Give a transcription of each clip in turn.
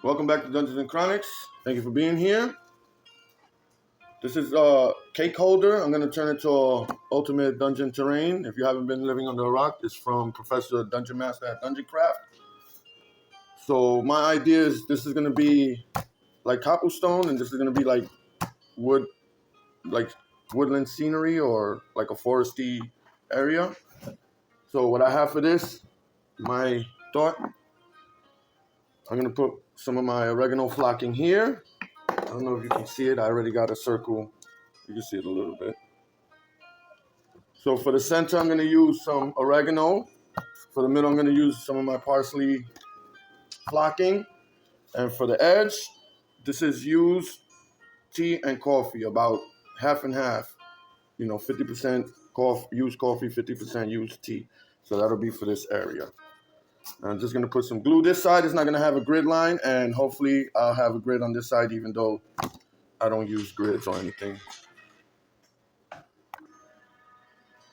Welcome back to Dungeons and Chronics. Thank you for being here. This is cake holder. I'm going to turn it to ultimate dungeon terrain. If you haven't been living under a rock, it's from Professor Dungeon Master at Dungeon Craft. So my idea is this is going to be like cobblestone, and this is going to be like wood, like woodland scenery or like a foresty area. So what I have for this, my thought, I'm going to put some of my oregano flocking here. I don't know if you can see it. I already got a circle. You can see it a little bit. So for the center, I'm going to use some oregano. For the middle, I'm going to use some of my parsley flocking. And for the edge, this is used tea and coffee, about half and half. 50% used coffee, 50% used tea. So that'll be for this area. I'm just going to put some glue. This side is not going to have a grid line, and hopefully I'll have a grid on this side, even though I don't use grids or anything.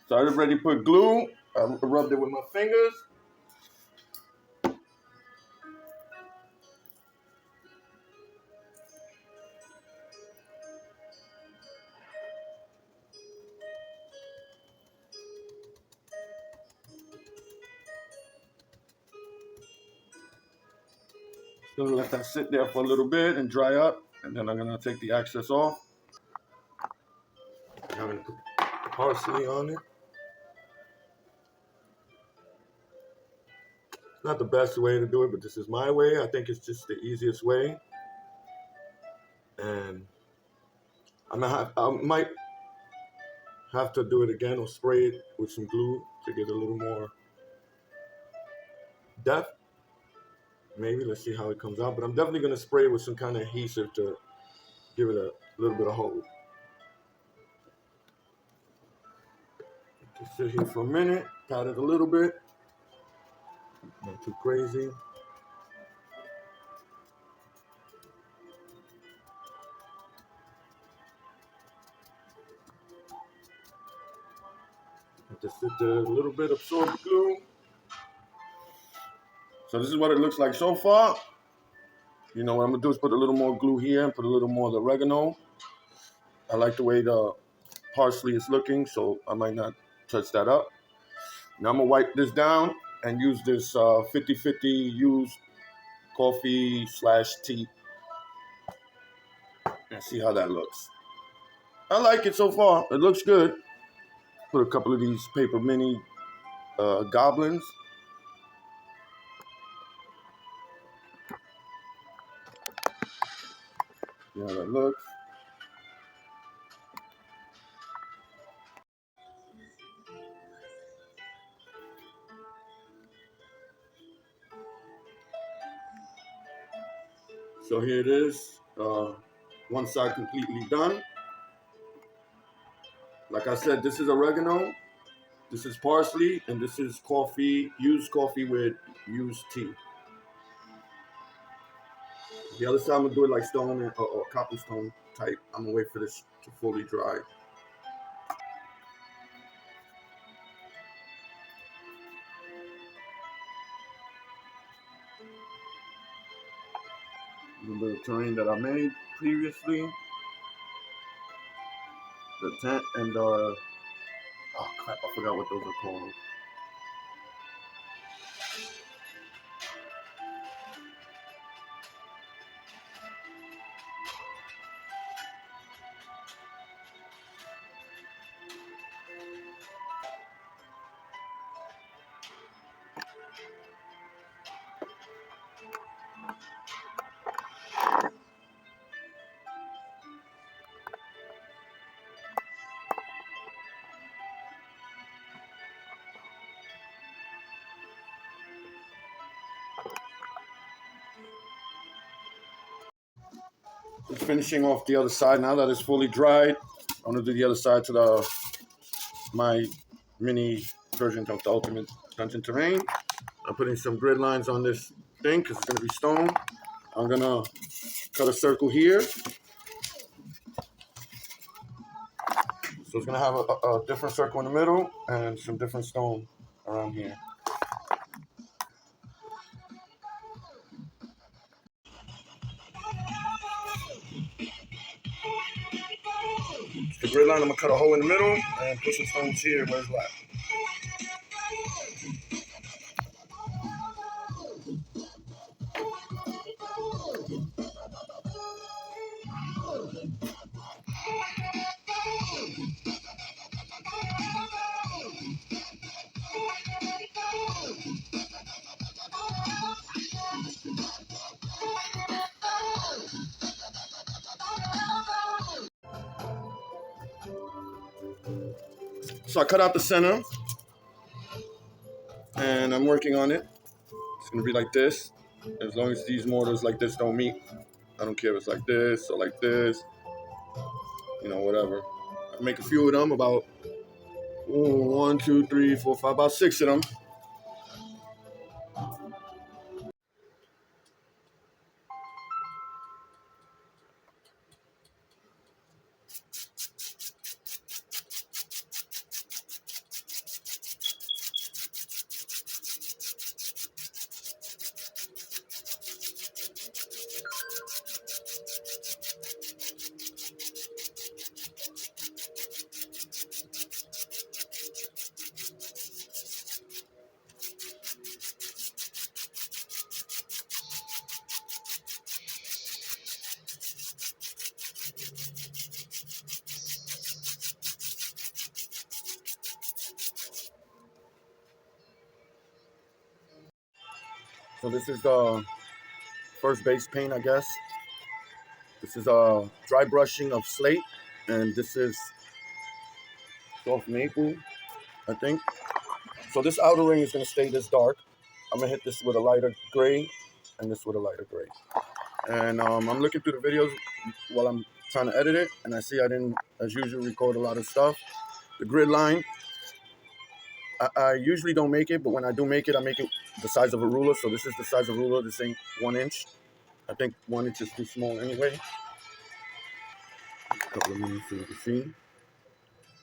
So I already put glue. I rubbed it with my fingers. Gonna let that sit there for a little bit and dry up, and then I'm gonna take the excess off. I'm gonna put the parsley on it. It's not the best way to do it, but this is my way. I think it's just the easiest way. And I might have to do it again or spray it with some glue to get a little more depth. Maybe, let's see how it comes out. But I'm definitely gonna spray it with some kind of adhesive to give it a little bit of hold. Just sit here for a minute, pat it a little bit. Not too crazy. Just sit there, a little bit, absorb the glue. So this is what it looks like so far. What I'm gonna do is put a little more glue here and put a little more of the oregano. I like the way the parsley is looking, so I might not touch that up. Now I'm gonna wipe this down and use this 50-50 used coffee/tea and see how that looks. I like it so far. It looks good. Put a couple of these paper mini goblins. See how that looks. So here it is. One side completely done. Like I said, this is oregano, this is parsley, and this is coffee, used coffee with used tea. The other side, I'm gonna do it like stone or cobblestone type. I'm gonna wait for this to fully dry. A little bit of terrain that I made previously. The tent and oh crap, I forgot what those are called. Just finishing off the other side now that it's fully dried. I'm gonna do the other side to my mini version of the Ultimate Dungeon Terrain. I'm putting some grid lines on this thing because it's gonna be stone. I'm gonna cut a circle here. So it's gonna have a different circle in the middle and some different stone around here. The grid line, I'm gonna cut a hole in the middle and put some stones here where it's flat. So I cut out the center, and I'm working on it. It's gonna be like this. As long as these mortars like this don't meet, I don't care if it's like this or like this, you know, whatever. I make a few of them, about 1, 2, 3, 4, 5, about 6 of them. So this is the first base paint, I guess. This is a dry brushing of slate, and this is soft maple, I think. So this outer ring is gonna stay this dark. I'm gonna hit this with a lighter gray, and this with a lighter gray. And I'm looking through the videos while I'm trying to edit it, and I see I didn't, as usual, record a lot of stuff. The grid line, I usually don't make it, but when I do make it, I make it the size of a ruler. So this is the size of a ruler. This ain't 1 inch. I think 1 inch is too small anyway. A couple of minutes so you can see.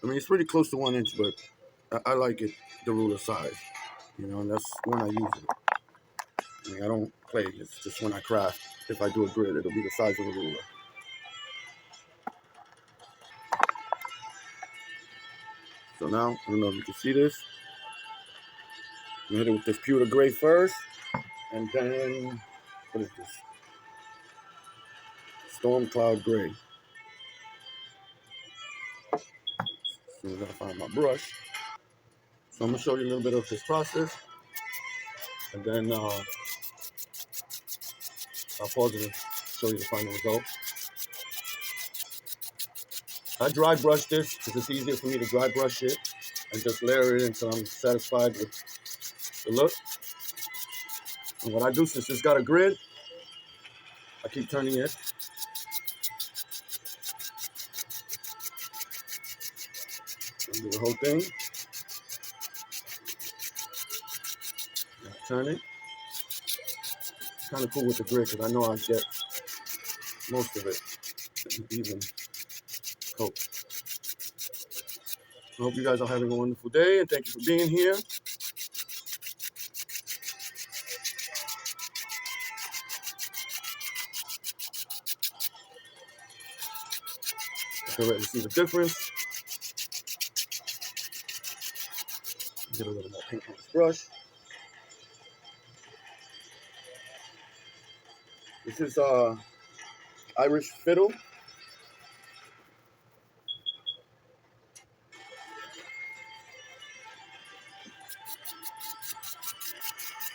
I mean, it's pretty close to 1 inch, but I like it the ruler size. You know, and that's when I use it. I mean, I don't play. It's just when I craft. If I do a grid, it'll be the size of a ruler. So now, I don't know if you can see this. I'm gonna hit it with this pewter gray first, and then, what is this? Storm cloud gray. As soon as I find my brush. So I'm gonna show you a little bit of this process, and then I'll pause it and show you the final result. I dry brush this because it's easier for me to dry brush it and just layer it until I'm satisfied with the look. And what I do, since it's got a grid, I keep turning it. I'll do the whole thing. Turn it. It's kind of cool with the grid because I know I get most of it even coat. I hope you guys are having a wonderful day, and thank you for being here. If you're ready to see the difference, get a little more paint on this brush. This is Irish fiddle.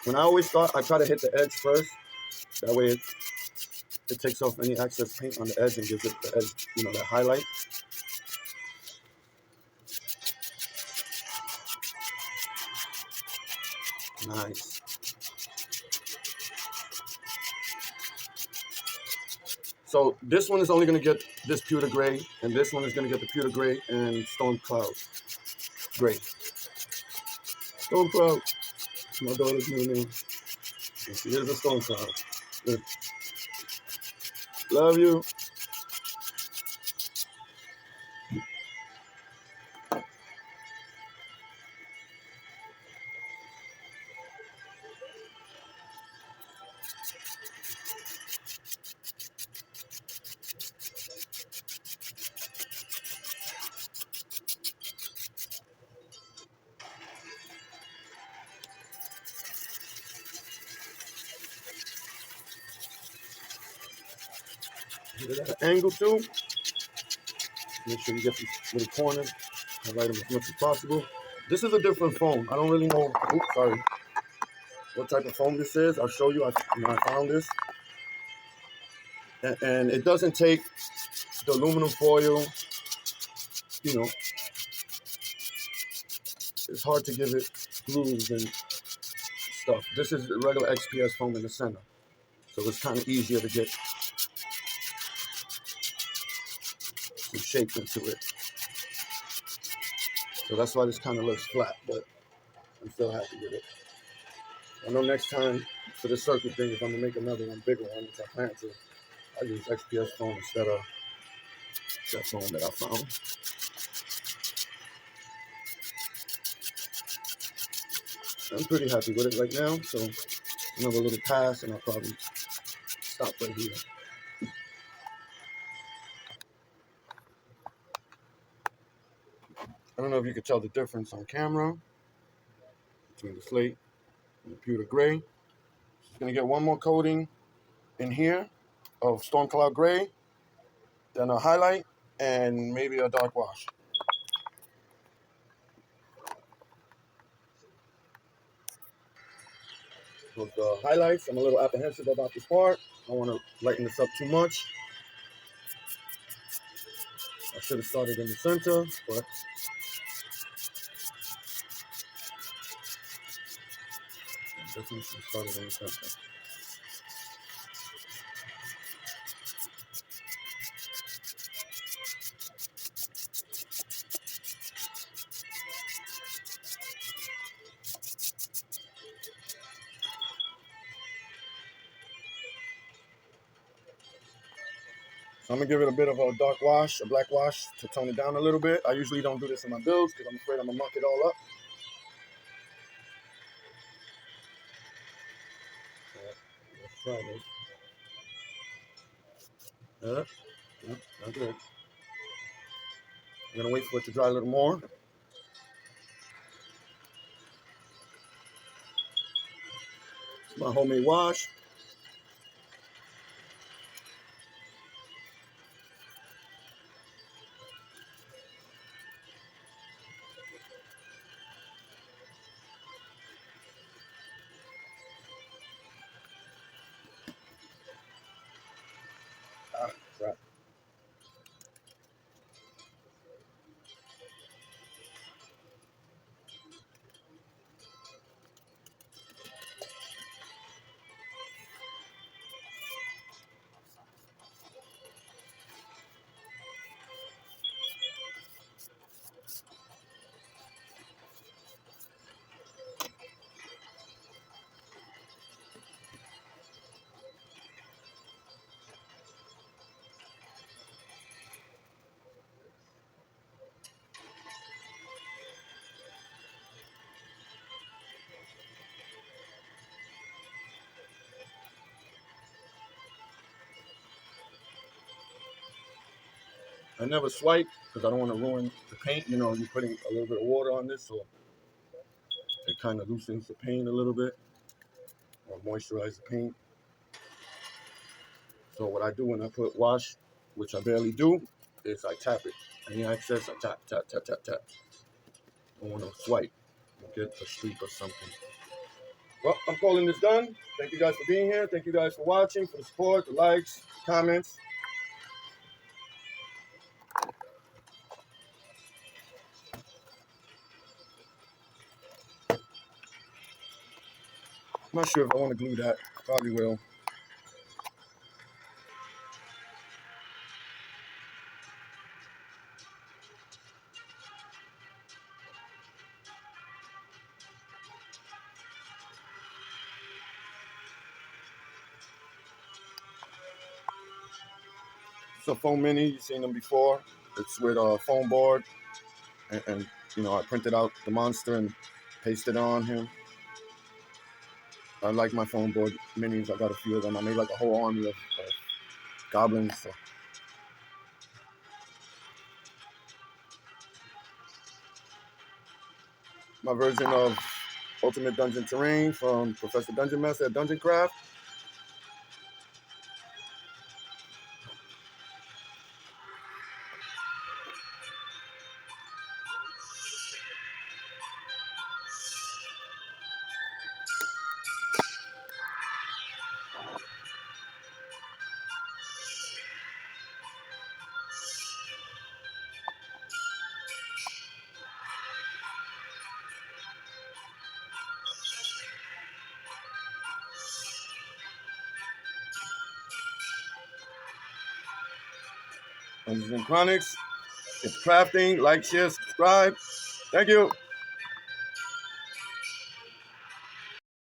When I always start, I try to hit the edge first. That way it takes off any excess paint on the edge and gives it the edge, you know, that highlight. Nice. So this one is only going to get this pewter gray, and this one is going to get the pewter gray and storm cloud gray. Storm cloud. My daughter's new name. She is a storm cloud. Good. Love you. Hit it at an angle too. Make sure you get these little corners. Highlight them as much as possible. This is a different foam. I don't really know. Oops, sorry. What type of foam this is? I'll show you. I found this, and it doesn't take the aluminum foil. You know, it's hard to give it grooves and stuff. This is regular XPS foam in the center, so it's kind of easier to get some shape into it. So that's why this kind of looks flat, but I'm still happy with it. I know next time for the circle thing, if I'm gonna make another one, bigger one, which I plan to, I use XPS foam instead of that foam that I found. I'm pretty happy with it right now, so another little pass and I'll probably stop right here. I don't know if you can tell the difference on camera between the slate and the pewter gray. Just gonna get one more coating in here of storm cloud gray, then a highlight, and maybe a dark wash. With the highlights, I'm a little apprehensive about this part. I don't want to lighten this up too much. I should have started in the center, but definitely should have started in the center. So I'm gonna give it a bit of a dark wash, a black wash to tone it down a little bit. I usually don't do this in my builds because I'm afraid I'm gonna muck it all up. Let's try this. Not good. I'm gonna wait for it to dry a little more. It's my homemade wash. Right. I never swipe because I don't want to ruin the paint. You know, you're putting a little bit of water on this, so it kind of loosens the paint a little bit or moisturize the paint. So what I do when I put wash, which I barely do, is I tap it. Any excess, I tap, tap, tap, tap, tap. I don't want to swipe or get a streak or something. Well, I'm calling this done. Thank you guys for being here. Thank you guys for watching, for the support, the likes, comments. I'm not sure if I want to glue that. Probably will. It's a foam mini. You've seen them before. It's with a foam board. And you know, I printed out the monster and pasted on him. I like my foam board minis. I got a few of them. I made like a whole army of goblins. So. My version of Ultimate Dungeon Terrain from Professor Dungeon Master at Dungeon Craft. Dungeons and Chronics. It's crafting. Like, share, subscribe. Thank you.